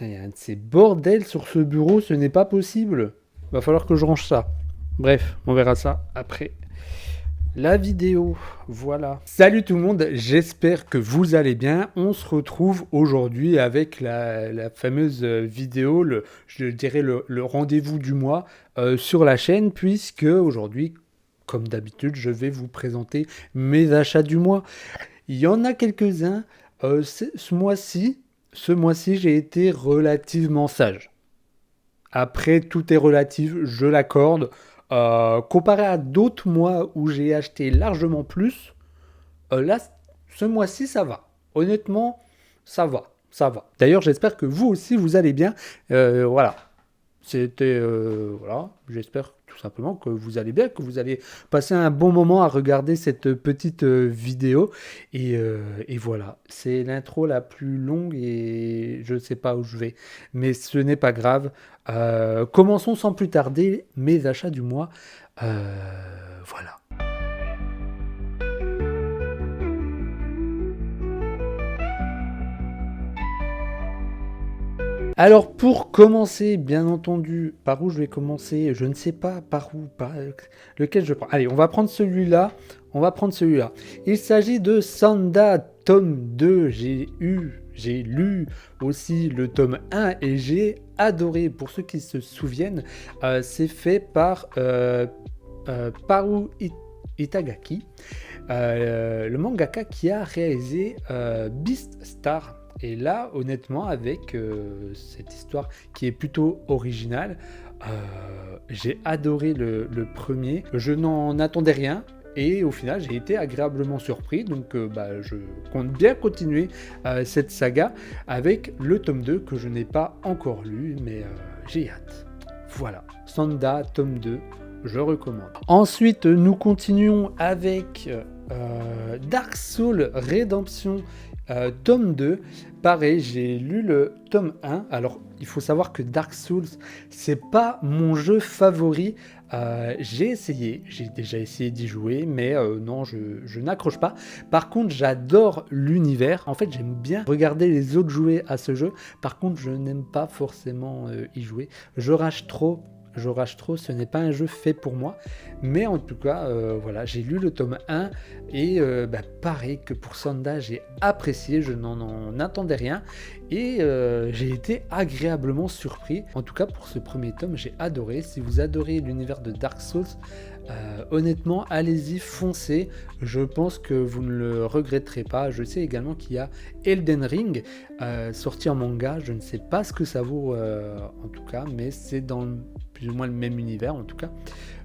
Putain, il y a un de ces bordels sur ce bureau, ce n'est pas possible. Va falloir que je range ça. Bref, on verra ça après la vidéo. Voilà. Salut tout le monde, j'espère que vous allez bien. On se retrouve aujourd'hui avec la fameuse vidéo, je dirais le rendez-vous du mois sur la chaîne, puisque aujourd'hui, comme d'habitude, je vais vous présenter mes achats du mois. Il y en a quelques-uns. Ce mois-ci, j'ai été relativement sage. Après, tout est relatif, je l'accorde. Comparé à d'autres mois où j'ai acheté largement plus, là, ce mois-ci, ça va. Honnêtement, ça va. Ça va. D'ailleurs, j'espère que vous aussi, vous allez bien. Voilà. Voilà. J'espère tout simplement que vous allez bien, que vous allez passer un bon moment à regarder cette petite vidéo. Et voilà. C'est l'intro la plus longue et je ne sais pas où je vais. Mais ce n'est pas grave. Commençons sans plus tarder mes achats du mois. Voilà. Alors pour commencer, bien entendu, par où je vais commencer, je ne sais pas par où, lequel je prends. Allez, on va prendre celui-là. Il s'agit de Sanda, tome 2. J'ai lu aussi le tome 1 et j'ai adoré. Pour ceux qui se souviennent, c'est fait par Paru Itagaki, le mangaka qui a réalisé Beastar. Et là, honnêtement, avec cette histoire qui est plutôt originale, j'ai adoré le premier. Je n'en attendais rien. Et au final, j'ai été agréablement surpris. Donc, je compte bien continuer cette saga avec le tome 2 que je n'ai pas encore lu, mais j'ai hâte. Voilà, Sanda, tome 2, je recommande. Ensuite, nous continuons avec Dark Souls Redemption, tome 2. Pareil, j'ai lu le tome 1. Alors, il faut savoir que Dark Souls, c'est pas mon jeu favori. J'ai déjà essayé d'y jouer, mais non, je n'accroche pas. Par contre, j'adore l'univers. En fait, j'aime bien regarder les autres jouer à ce jeu. Par contre, je n'aime pas forcément y jouer. Je rage trop, ce n'est pas un jeu fait pour moi. Mais en tout cas, voilà, j'ai lu le tome 1 et pareil que pour Sanda, j'ai apprécié, je n'en attendais rien et j'ai été agréablement surpris. En tout cas, pour ce premier tome, j'ai adoré. Si vous adorez l'univers de Dark Souls, honnêtement, allez-y, foncez. Je pense que vous ne le regretterez pas. Je sais également qu'il y a Elden Ring sorti en manga. Je ne sais pas ce que ça vaut en tout cas, mais c'est dans plus ou moins le même univers en tout cas.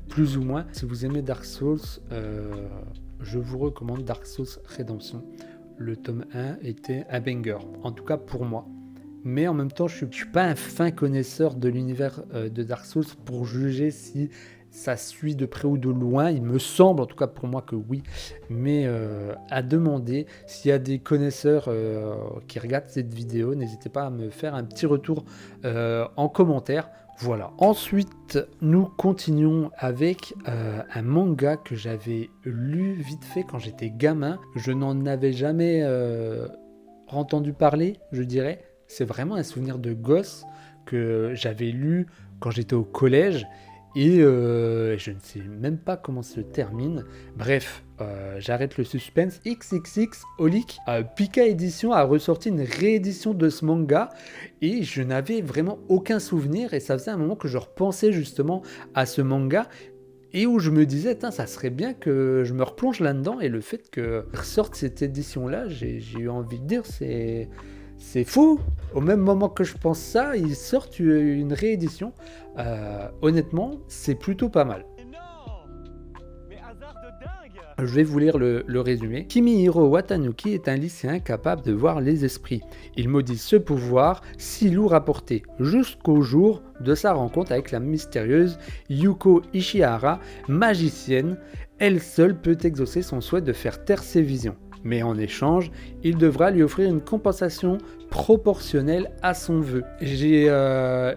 Plus ou moins. Si vous aimez Dark Souls, je vous recommande Dark Souls Redemption. Le tome 1 était un banger, en tout cas pour moi. Mais en même temps, je ne suis pas un fin connaisseur de l'univers de Dark Souls pour juger si ça suit de près ou de loin. Il me semble, en tout cas pour moi, que oui. Mais à demander, s'il y a des connaisseurs qui regardent cette vidéo, n'hésitez pas à me faire un petit retour en commentaire. Voilà. Ensuite, nous continuons avec un manga que j'avais lu vite fait quand j'étais gamin. Je n'en avais jamais entendu parler, je dirais. C'est vraiment un souvenir de gosse que j'avais lu quand j'étais au collège. Et je ne sais même pas comment se termine. Bref, j'arrête le suspense. XXX Holic, Pika Édition a ressorti une réédition de ce manga et je n'avais vraiment aucun souvenir et ça faisait un moment que je repensais justement à ce manga et où je me disais, ça serait bien que je me replonge là-dedans et le fait que ressorte cette édition-là, j'ai eu envie de dire, c'est fou. Au même moment que je pense ça, ils sortent une réédition. Honnêtement, c'est plutôt pas mal. Je vais vous lire le résumé. Kimihiro Watanuki est un lycéen capable de voir les esprits. Il maudit ce pouvoir si lourd à porter, jusqu'au jour de sa rencontre avec la mystérieuse Yuko Ishihara, magicienne. Elle seule peut exaucer son souhait de faire taire ses visions. Mais en échange, il devra lui offrir une compensation proportionnelle à son vœu. J'ai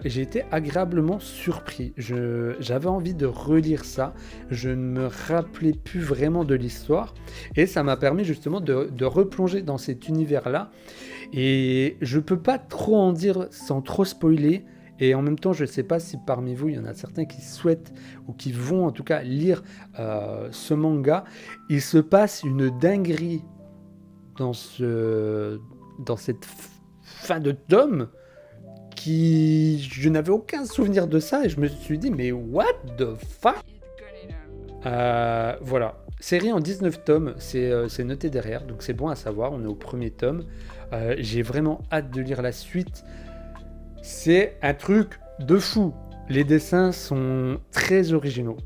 été agréablement surpris. J'avais envie de relire ça. Je ne me rappelais plus vraiment de l'histoire. Et ça m'a permis justement de replonger dans cet univers-là. Et je ne peux pas trop en dire sans trop spoiler. Et en même temps, je ne sais pas si parmi vous, il y en a certains qui souhaitent ou qui vont en tout cas lire ce manga. Il se passe une dinguerie dans cette fin de tome qui... Je n'avais aucun souvenir de ça et je me suis dit, mais what the fuck? Voilà. Série en 19 tomes, c'est noté derrière, donc c'est bon à savoir, on est au premier tome. J'ai vraiment hâte de lire la suite. C'est un truc de fou. Les dessins sont très originaux.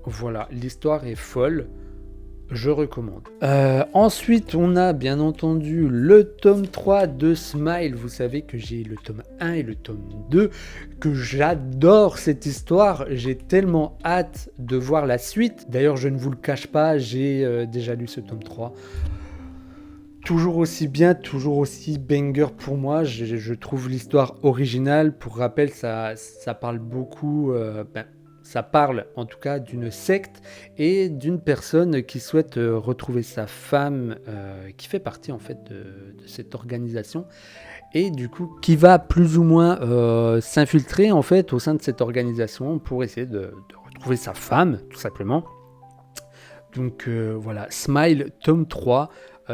Voilà, l'histoire est folle. Je recommande. Ensuite, on a bien entendu le tome 3 de Smile. Vous savez que j'ai le tome 1 et le tome 2, que j'adore cette histoire. J'ai tellement hâte de voir la suite. D'ailleurs, je ne vous le cache pas, j'ai déjà lu ce tome 3. Toujours aussi bien, toujours aussi banger pour moi. Je trouve l'histoire originale. Pour rappel, ça parle beaucoup... ça parle en tout cas d'une secte et d'une personne qui souhaite retrouver sa femme, qui fait partie en fait de cette organisation. Et du coup, qui va plus ou moins s'infiltrer en fait au sein de cette organisation pour essayer de retrouver sa femme, tout simplement. Donc voilà, Smile, tome 3.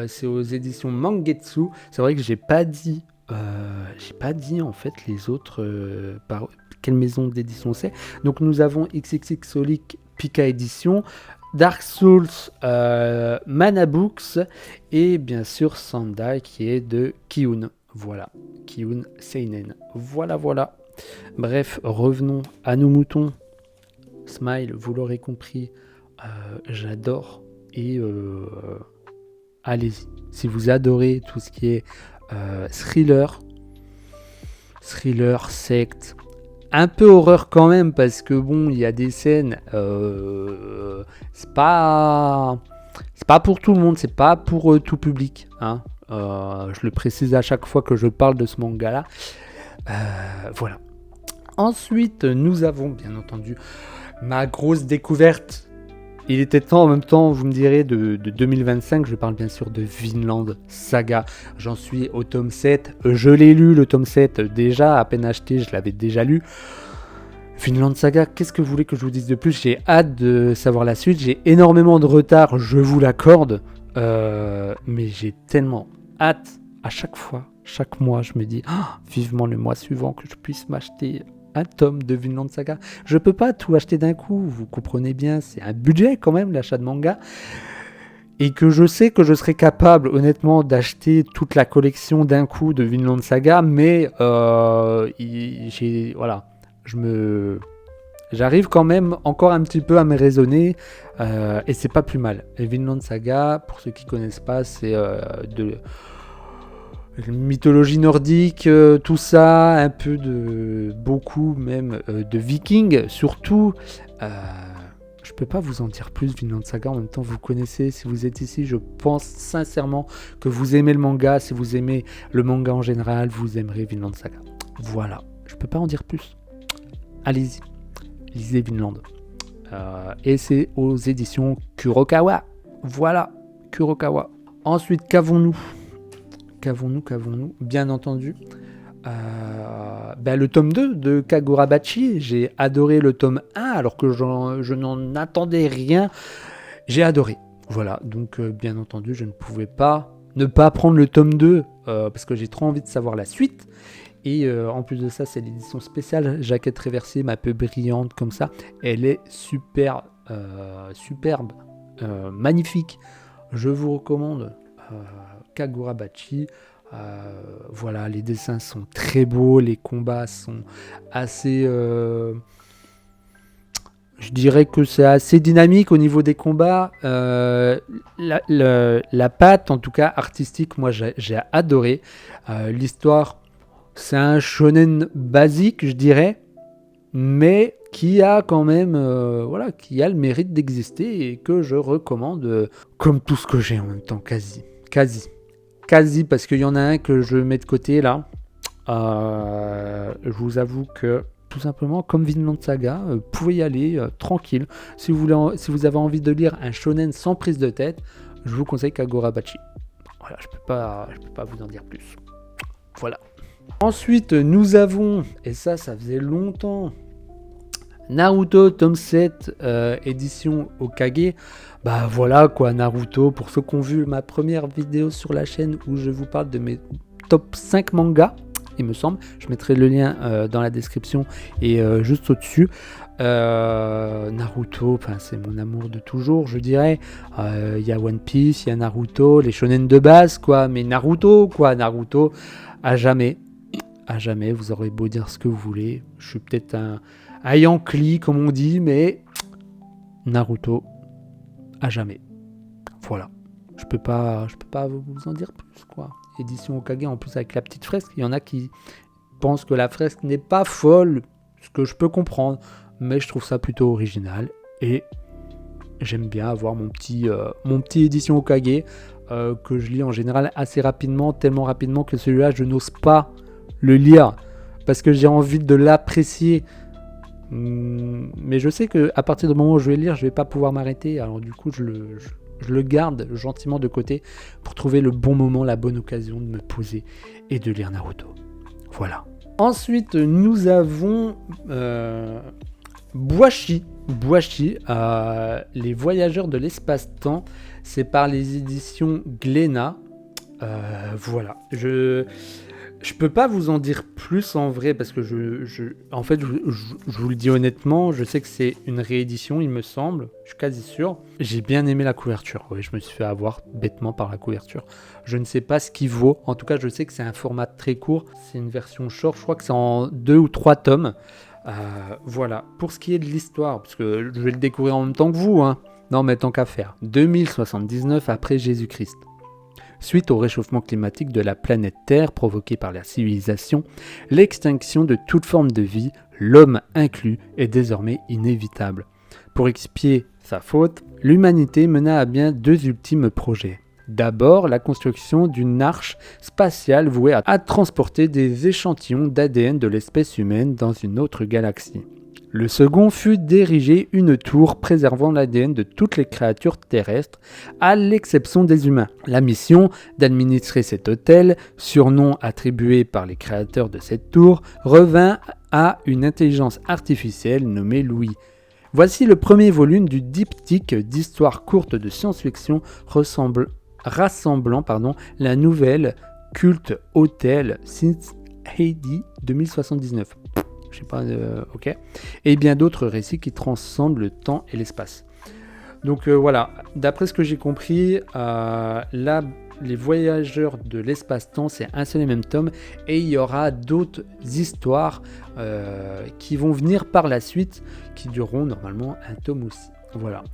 C'est aux éditions Mangetsu. C'est vrai que j'ai pas dit en fait les autres par quelle maison d'édition c'est. Donc nous avons XXXolic Pika Edition, Dark Souls Mana Books et bien sûr Sandai qui est de Kiun. Voilà, Kiun Seinen. Voilà. Bref, revenons à nos moutons. Smile, vous l'aurez compris, j'adore et allez-y. Si vous adorez tout ce qui est thriller, secte, un peu horreur quand même, parce que bon, il y a des scènes, c'est pas pour tout le monde, c'est pas pour tout public, hein. Je le précise à chaque fois que je parle de ce manga-là. Voilà. Ensuite, nous avons bien entendu ma grosse découverte. Il était temps en même temps, vous me direz, de 2025. Je parle bien sûr de Vinland Saga. J'en suis au tome 7. Je l'ai lu, le tome 7, déjà, à peine acheté, je l'avais déjà lu. Vinland Saga, qu'est-ce que vous voulez que je vous dise de plus? J'ai hâte de savoir la suite. J'ai énormément de retard, je vous l'accorde. Mais j'ai tellement hâte. À chaque fois, chaque mois, je me dis vivement le mois suivant que je puisse m'acheter un tome de Vinland Saga. Je peux pas tout acheter d'un coup, vous comprenez bien, c'est un budget quand même l'achat de manga. Et que je sais que je serais capable honnêtement d'acheter toute la collection d'un coup de Vinland Saga, mais j'arrive quand même encore un petit peu à me raisonner et c'est pas plus mal. Et Vinland Saga, pour ceux qui connaissent pas, c'est de mythologie nordique, tout ça, un peu de beaucoup même de vikings, surtout. Je peux pas vous en dire plus, Vinland Saga. En même temps, vous connaissez, si vous êtes ici, je pense sincèrement que vous aimez le manga. Si vous aimez le manga en général, vous aimerez Vinland Saga. Voilà, je peux pas en dire plus. Allez-y, lisez Vinland. Et c'est aux éditions Kurokawa. Voilà, Kurokawa. Ensuite, qu'avons-nous ? Bien entendu, le tome 2 de Kagurabachi. J'ai adoré le tome 1 alors que je n'en attendais rien. J'ai adoré. Voilà, donc bien entendu, je ne pouvais pas ne pas prendre le tome 2 parce que j'ai trop envie de savoir la suite. Et en plus de ça, c'est l'édition spéciale, jaquette réversible, un peu brillante comme ça. Elle est superbe, magnifique. Je vous recommande Kagurabachi. Voilà, les dessins sont très beaux, les combats sont assez... je dirais que c'est assez dynamique au niveau des combats. La patte, en tout cas artistique, moi j'ai adoré. L'histoire, c'est un shonen basique, je dirais, mais qui a quand même, qui a le mérite d'exister et que je recommande comme tout ce que j'ai en même temps, quasi, parce qu'il y en a un que je mets de côté là. Je vous avoue que tout simplement, comme Vinland Saga, vous pouvez y aller tranquille. Si vous avez envie de lire un shonen sans prise de tête, je vous conseille Kagorabachi. Voilà, je peux pas vous en dire plus. Voilà. Ensuite, nous avons, et ça faisait longtemps, Naruto tome 7, édition Hokage. Bah voilà quoi, Naruto, pour ceux qui ont vu ma première vidéo sur la chaîne où je vous parle de mes top 5 mangas, il me semble. Je mettrai le lien dans la description et juste au-dessus. Naruto, c'est mon amour de toujours, je dirais. Il y a One Piece, il y a Naruto, les shonen de base, quoi. Mais Naruto, à jamais, vous aurez beau dire ce que vous voulez. Je suis peut-être un Yankee, comme on dit, mais Naruto, à jamais. Voilà. Je peux pas vous en dire plus, quoi. Édition Hokage, en plus avec la petite fresque. Il y en a qui pensent que la fresque n'est pas folle, ce que je peux comprendre, mais je trouve ça plutôt original. Et j'aime bien avoir mon petit édition Hokage que je lis en général assez rapidement, tellement rapidement que celui-là, je n'ose pas le lire parce que j'ai envie de l'apprécier. Mais je sais qu'à partir du moment où je vais lire, je vais pas pouvoir m'arrêter. Alors du coup, je le garde gentiment de côté pour trouver le bon moment, la bonne occasion de me poser et de lire Naruto. Voilà. Ensuite, nous avons Bouachi, Les Voyageurs de l'espace-temps. C'est par les éditions Glénat. Voilà. Je peux pas vous en dire plus en vrai parce que je vous le dis honnêtement, je sais que c'est une réédition, il me semble, je suis quasi sûr. J'ai bien aimé la couverture, oui, je me suis fait avoir bêtement par la couverture. Je ne sais pas ce qu'il vaut, en tout cas je sais que c'est un format très court, c'est une version short, je crois que c'est en 2 ou 3 tomes. Voilà, pour ce qui est de l'histoire, parce que je vais le découvrir en même temps que vous, hein. Non mais tant qu'à faire. 2079 après Jésus-Christ. Suite au réchauffement climatique de la planète Terre provoqué par la civilisation, l'extinction de toute forme de vie, l'homme inclus, est désormais inévitable. Pour expier sa faute, l'humanité mena à bien 2 ultimes projets. D'abord, la construction d'une arche spatiale vouée à transporter des échantillons d'ADN de l'espèce humaine dans une autre galaxie. Le second fut d'ériger une tour préservant l'ADN de toutes les créatures terrestres, à l'exception des humains. La mission d'administrer cet hôtel, surnom attribué par les créateurs de cette tour, revint à une intelligence artificielle nommée Louis. Voici le premier volume du diptyque d'histoires courtes de science-fiction rassemblant la nouvelle culte hôtel Since Heidi 2079. Je sais pas, ok. Et bien d'autres récits qui transcendent le temps et l'espace. Donc voilà, d'après ce que j'ai compris, là, les voyageurs de l'espace-temps, c'est un seul et même tome, et il y aura d'autres histoires qui vont venir par la suite, qui dureront normalement un tome aussi. Voilà.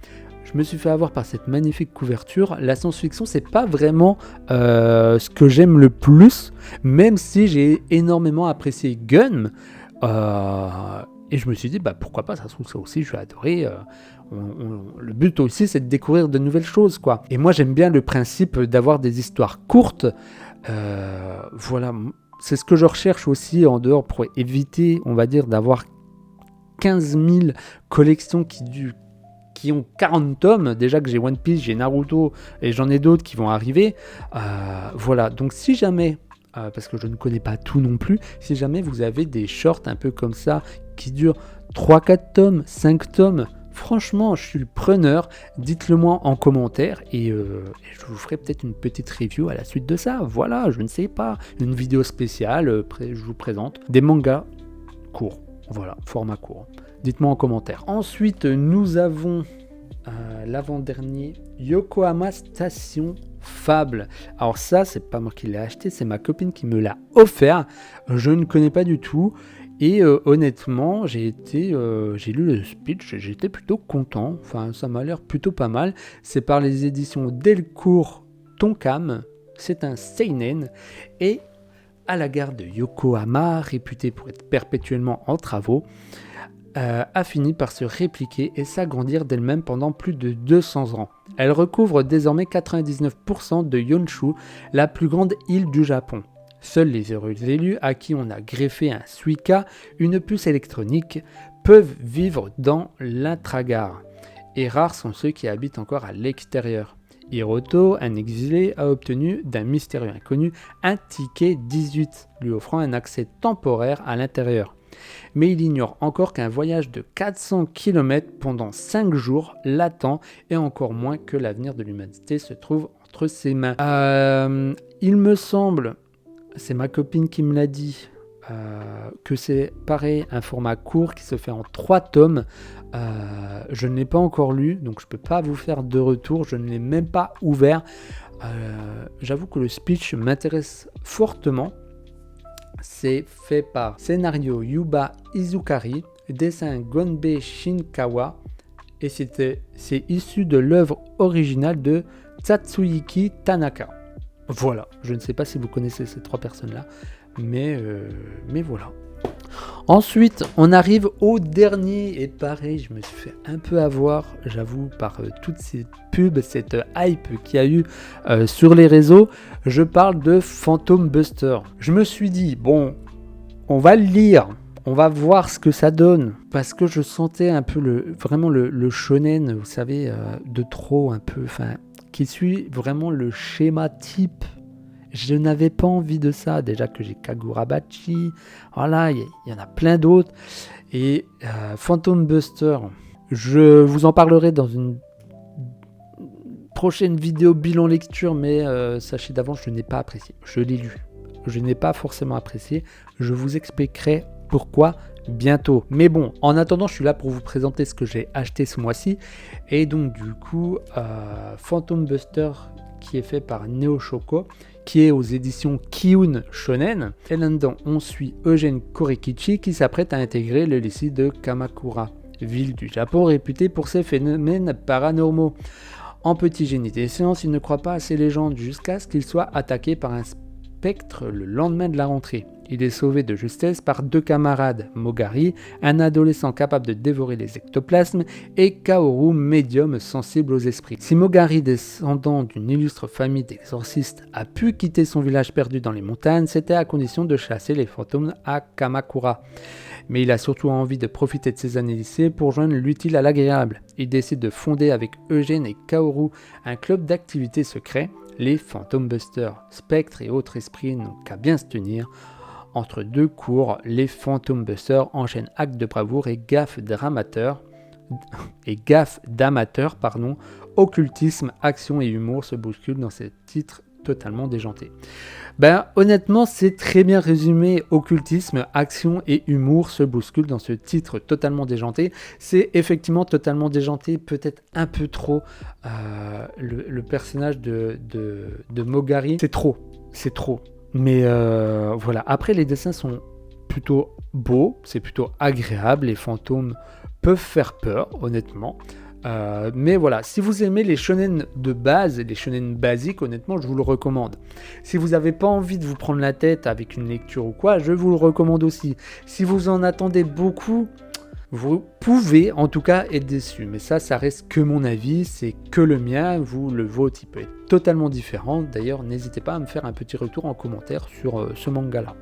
Je me suis fait avoir par cette magnifique couverture. La science-fiction, c'est pas vraiment ce que j'aime le plus, même si j'ai énormément apprécié Gun. Et je me suis dit, pourquoi pas, ça se trouve ça aussi, je vais adorer. Le but aussi, c'est de découvrir de nouvelles choses, quoi. Et moi, j'aime bien le principe d'avoir des histoires courtes. Voilà, c'est ce que je recherche aussi en dehors pour éviter, on va dire, d'avoir 15 000 collections qui ont 40 tomes. Déjà que j'ai One Piece, j'ai Naruto et j'en ai d'autres qui vont arriver. Voilà, donc si jamais... parce que je ne connais pas tout non plus, si jamais vous avez des shorts un peu comme ça, qui durent 3-4 tomes, 5 tomes, franchement, je suis le preneur, dites-le moi en commentaire, et je vous ferai peut-être une petite review à la suite de ça, voilà, je ne sais pas, une vidéo spéciale, je vous présente des mangas courts, voilà, format court, dites-moi en commentaire. Ensuite, nous avons l'avant-dernier, Yokohama Station Fable. Alors ça, c'est pas moi qui l'ai acheté, c'est ma copine qui me l'a offert. Je ne connais pas du tout. Et honnêtement, j'ai lu le speech, j'étais plutôt content. Enfin, ça m'a l'air plutôt pas mal. C'est par les éditions Delcourt Tonkam. C'est un seinen. Et à la gare de Yokohama, réputée pour être perpétuellement en travaux, a fini par se répliquer et s'agrandir d'elle-même pendant plus de 200 ans. Elle recouvre désormais 99% de Honshu, la plus grande île du Japon. Seuls les heureux élus à qui on a greffé un Suica, une puce électronique, peuvent vivre dans l'intragare. Et rares sont ceux qui habitent encore à l'extérieur. Hiroto, un exilé, a obtenu d'un mystérieux inconnu un ticket 18, lui offrant un accès temporaire à l'intérieur. Mais il ignore encore qu'un voyage de 400 km pendant 5 jours l'attend et encore moins que l'avenir de l'humanité se trouve entre ses mains. Il me semble, c'est ma copine qui me l'a dit, que c'est pareil, un format court qui se fait en 3 tomes. Je ne l'ai pas encore lu, donc je ne peux pas vous faire de retour, je ne l'ai même pas ouvert. J'avoue que le speech m'intéresse fortement. C'est fait par scénario Yuba Izukari, dessin Gonbe Shinkawa, et c'est issu de l'œuvre originale de Tatsuyuki Tanaka. Voilà, je ne sais pas si vous connaissez ces 3 personnes-là, mais voilà. Ensuite, on arrive au dernier, et pareil, je me suis fait un peu avoir, j'avoue, par toutes ces pubs, cette hype qu'il y a eu sur les réseaux. Je parle de Phantom Buster. Je me suis dit, bon, on va le lire, on va voir ce que ça donne, parce que je sentais un peu vraiment le shonen, vous savez, de trop un peu, enfin, qui suit vraiment le schéma type. Je n'avais pas envie de ça, déjà que j'ai Kagurabachi, voilà, il y en a plein d'autres. Et Phantom Buster, je vous en parlerai dans une prochaine vidéo bilan lecture, mais sachez d'avance, je n'ai pas apprécié. Je l'ai lu, je n'ai pas forcément apprécié. Je vous expliquerai pourquoi bientôt. Mais bon, en attendant, je suis là pour vous présenter ce que j'ai acheté ce mois-ci. Et donc du coup, Phantom Buster, qui est fait par Neo Shoko, qui est aux éditions Kiun Shonen. Et là-dedans, on suit Eugène Korekichi qui s'apprête à intégrer le lycée de Kamakura, ville du Japon réputée pour ses phénomènes paranormaux. En petit génie des sciences, il ne croit pas à ces légendes jusqu'à ce qu'il soit attaqué par un spectre le lendemain de la rentrée. Il est sauvé de justesse par 2 camarades, Mogari, un adolescent capable de dévorer les ectoplasmes, et Kaoru, médium sensible aux esprits. Si Mogari, descendant d'une illustre famille d'exorcistes, a pu quitter son village perdu dans les montagnes, c'était à condition de chasser les fantômes à Kamakura. Mais il a surtout envie de profiter de ses années lycée pour joindre l'utile à l'agréable. Il décide de fonder avec Eugène et Kaoru un club d'activités secrets, les Phantom Busters. Spectres et autres esprits n'ont qu'à bien se tenir. Entre 2 cours, les Phantom Busters enchaînent actes de bravoure et gaffes d'amateurs, occultisme, action et humour se bousculent dans ces titres totalement déjantés. Honnêtement, c'est très bien résumé. Occultisme, action et humour se bousculent dans ce titre totalement déjanté. C'est effectivement totalement déjanté, peut-être un peu trop. Le personnage de Mogari, c'est trop. Mais voilà, après les dessins sont plutôt beaux, c'est plutôt agréable, les fantômes peuvent faire peur, honnêtement. Mais voilà, si vous aimez les shonen de base, les shonen basiques, honnêtement, je vous le recommande. Si vous n'avez pas envie de vous prendre la tête avec une lecture ou quoi, je vous le recommande aussi. Si vous en attendez beaucoup, vous pouvez en tout cas être déçu. Mais ça reste que mon avis, c'est que le mien. Le vôtre, il peut être totalement différent. D'ailleurs, n'hésitez pas à me faire un petit retour en commentaire sur ce manga-là.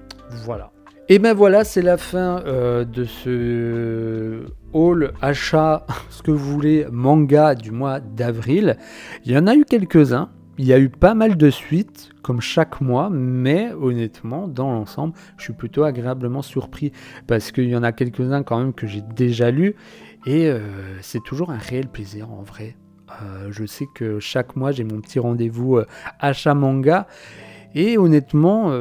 Voilà. Et ben voilà, c'est la fin de ce haul achat, ce que vous voulez, manga du mois d'avril. Il y en a eu quelques-uns, il y a eu pas mal de suites, comme chaque mois, mais honnêtement, dans l'ensemble, je suis plutôt agréablement surpris, parce qu'il y en a quelques-uns quand même que j'ai déjà lus, et c'est toujours un réel plaisir en vrai. Je sais que chaque mois, j'ai mon petit rendez-vous achat manga, et honnêtement...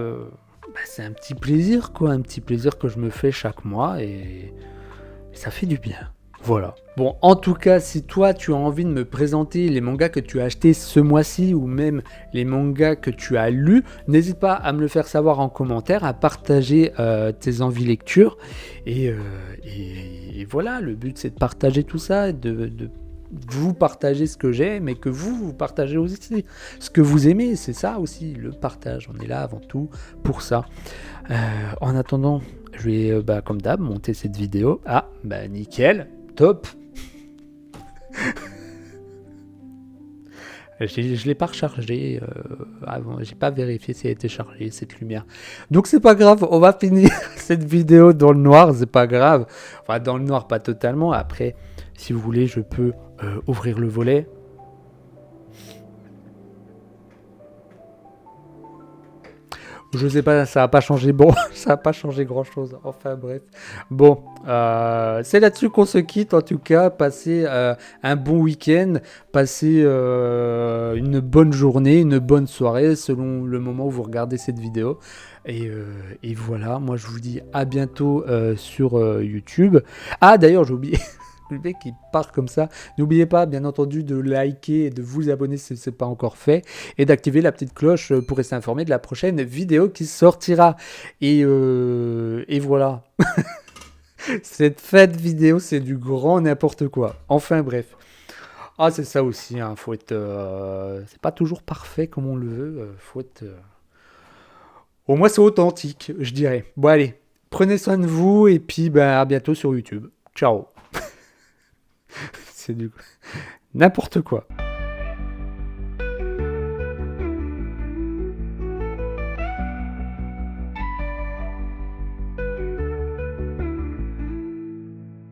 c'est un petit plaisir, un petit plaisir que je me fais chaque mois et ça fait du bien. Voilà. Bon, en tout cas, si toi tu as envie de me présenter les mangas que tu as achetés ce mois-ci ou même les mangas que tu as lus, n'hésite pas à me le faire savoir en commentaire, à partager tes envies lecture. Et voilà, le but c'est de partager tout ça, de vous partagez ce que j'aime et que vous partagez aussi ce que vous aimez, c'est ça aussi le partage, on est là avant tout pour ça. En attendant, Je vais, comme d'hab, monter cette vidéo. Ah, nickel, top. Je ne l'ai pas rechargé avant, j'ai pas vérifié si elle était chargée, cette lumière. Donc c'est pas grave, on va finir cette vidéo dans le noir, c'est pas grave. Enfin, dans le noir, pas totalement. Après, si vous voulez, je peux ouvrir le volet. Je sais pas, ça n'a pas changé. Bon, ça n'a pas changé grand chose. Enfin bref. Bon, c'est là-dessus qu'on se quitte. En tout cas, passez un bon week-end, passez une bonne journée, une bonne soirée, selon le moment où vous regardez cette vidéo. Et voilà, moi je vous dis à bientôt sur YouTube. Ah d'ailleurs, j'ai oublié. Le mec qui part comme ça. N'oubliez pas, bien entendu, de liker et de vous abonner si ce n'est pas encore fait. Et d'activer la petite cloche pour rester informé de la prochaine vidéo qui sortira. Et voilà. Cette fête vidéo, c'est du grand n'importe quoi. Enfin bref. Ah, c'est ça aussi. Hein. Faut être. C'est pas toujours parfait comme on le veut. Faut être. Au moins, c'est authentique, je dirais. Bon, allez. Prenez soin de vous. Et puis, à bientôt sur YouTube. Ciao. C'est du n'importe quoi.